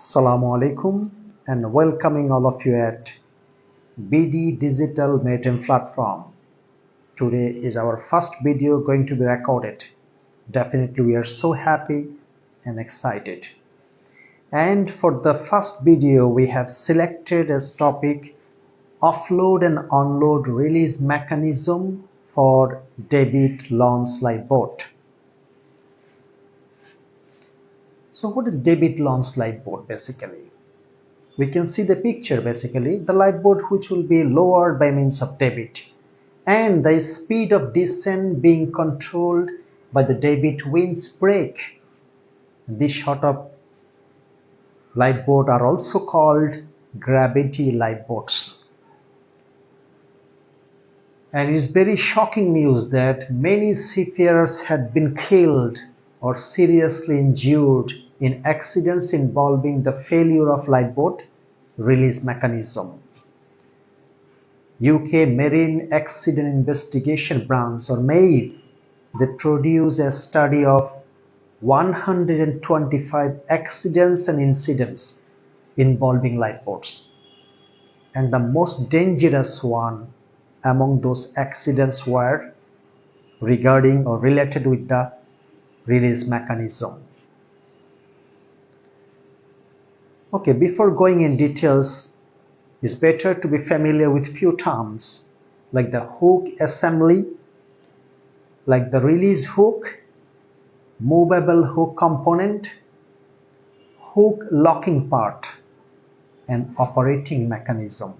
Assalamu alaikum and welcoming all of you at BD Digital Maritime Platform. Today is our first video going to be recorded. Definitely we are so happy and excited. And for the first video we have selected as topic Offload and Onload release mechanism for Davit launch lifeboat. So what is Davit launch lifeboat basically? We can see the picture basically, the lifeboat which will be lowered by means of Davit and the speed of descent being controlled by the Davit winch brake. This sort of lifeboat are also called gravity lifeboats. And it is very shocking news that many seafarers had been killed or seriously injured in accidents involving the failure of lifeboat release mechanism. UK Marine Accident Investigation Branch or MAIV, they produced a study of 125 accidents and incidents involving lifeboats. And the most dangerous one among those accidents were regarding or related with the release mechanism. Okay, before going in details, it's better to be familiar with few terms like the hook assembly, like the release hook, movable hook component, hook locking part, and operating mechanism.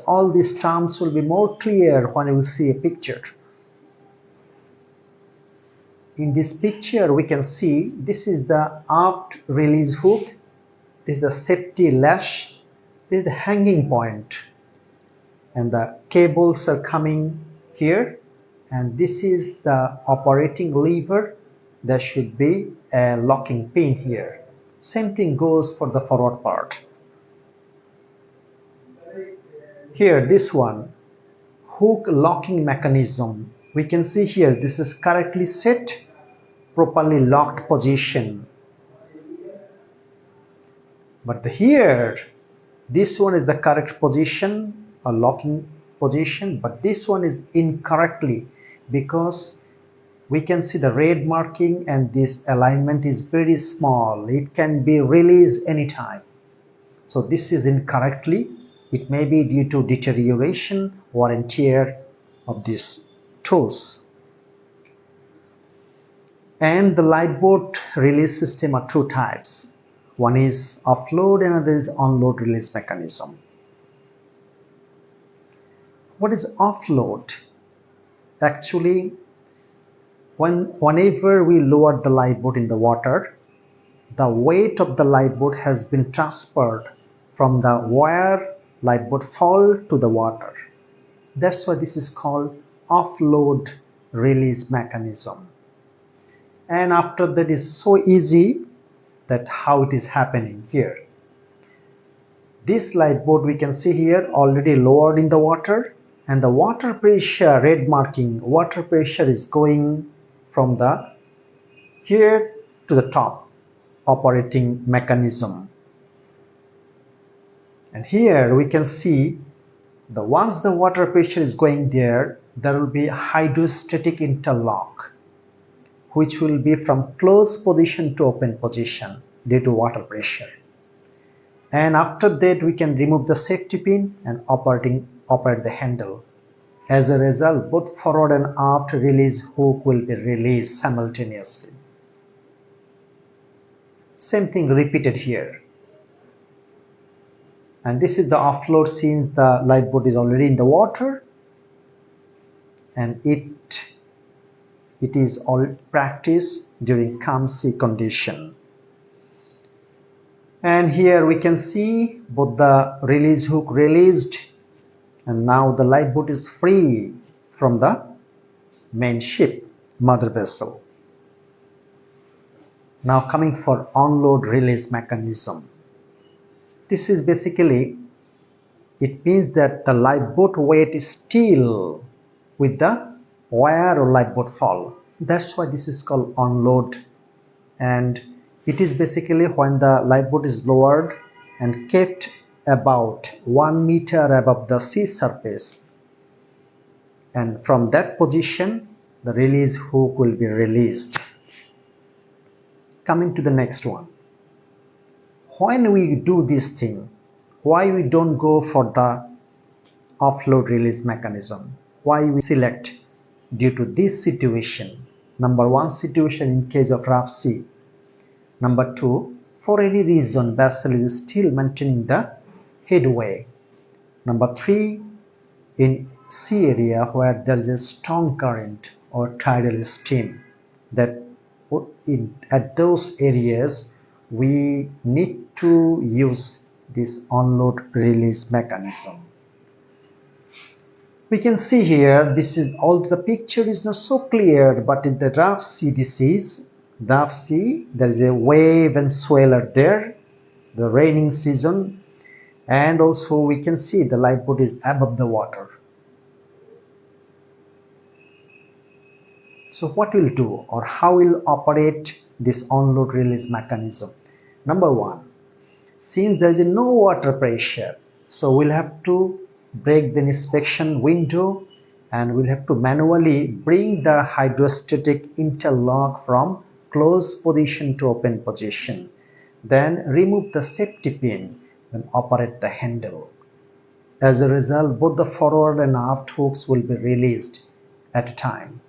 All these terms will be more clear when you will see a picture. In this picture we can see this is the aft release hook, this is the safety lash, this is the hanging point, and the cables are coming here, and this is the operating lever. There should be a locking pin here. Same thing goes for the forward part. Here this one, hook locking mechanism, we can see here this is correctly set, properly locked position. But here this one is the correct position or locking position, but this one is incorrectly because we can see the red marking and this alignment is very small. It can be released anytime. So this is incorrectly. It may be due to deterioration or wear and tear of these tools. And the lifeboat release system are two types. One is offload and another is onload release mechanism. What is offload? Actually, whenever we lower the lifeboat in the water, the weight of the lifeboat has been transferred from the wire lifeboat fall to the water. That's why this is called offload release mechanism. And after that is so easy that how it is happening here. This lifeboat we can see here already lowered in the water, and the water pressure, red marking, water pressure is going from the here to the top operating mechanism. And here we can see once the water pressure is going there will be hydrostatic interlock, which will be from closed position to open position due to water pressure. And after that we can remove the safety pin and operate the handle. As a result, both forward and aft release hook will be released simultaneously. Same thing repeated here. And this is the offload since the lifeboat is already in the water, and it is all practice during calm sea condition. And here we can see both the release hook released, and now the lifeboat is free from the main ship, mother vessel. Now coming for onload release mechanism. This is basically, it means that the lifeboat weight is still with the wire or lifeboat fall. That's why this is called onload. And It is basically when the lifeboat is lowered and kept about 1 meter above the sea surface, and from that position the release hook will be released. Coming to the next one, when we do this thing, why we don't go for the offload release mechanism? Why we select? Due to this situation. Number one situation, in case of rough sea. Number two, for any reason vessel is still maintaining the headway. Number three, in sea area where there is a strong current or tidal stream, that at those areas we need to use this onload release mechanism. We can see here, this is, although the picture is not so clear, but in the rough sea, this is rough sea. There is a wave and swaller there, the raining season, and also we can see the lifeboat is above the water. So what we'll do, or how we'll operate this onload release mechanism? Number one, since there is no water pressure, so we'll have to break the inspection window and we'll have to manually bring the hydrostatic interlock from closed position to open position. Then remove the safety pin and operate the handle. As a result, both the forward and aft hooks will be released at a time.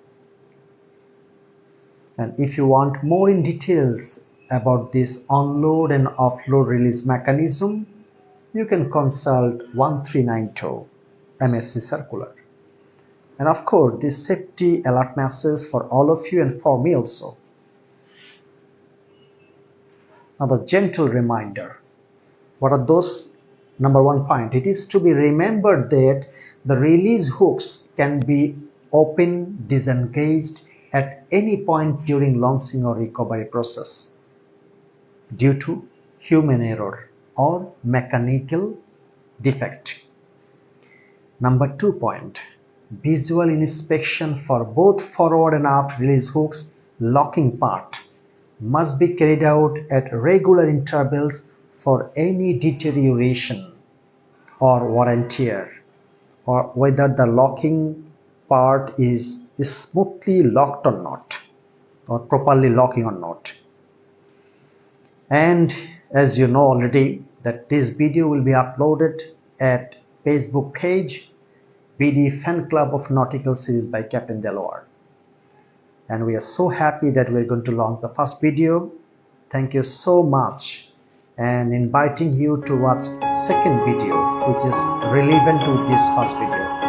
And if you want more in details about this onload and offload release mechanism, you can consult 1392 MSc circular. And of course, this safety alert message for all of you and for me also. Now the gentle reminder, what are those? Number one point, it is to be remembered that the release hooks can be open, disengaged at any point during launching or recovery process due to human error or mechanical defect. Number 2 point, visual inspection for both forward and aft release hooks locking part must be carried out at regular intervals for any deterioration or wear and tear, or whether the locking part is smoothly locked or not, or properly locking or not. And as you know already, that this video will be uploaded at Facebook page BD Fan Club of Nautical series by Captain Delaware. And we are so happy that we're going to launch the first video. Thank you so much, and inviting you to watch a second video which is relevant to this first video.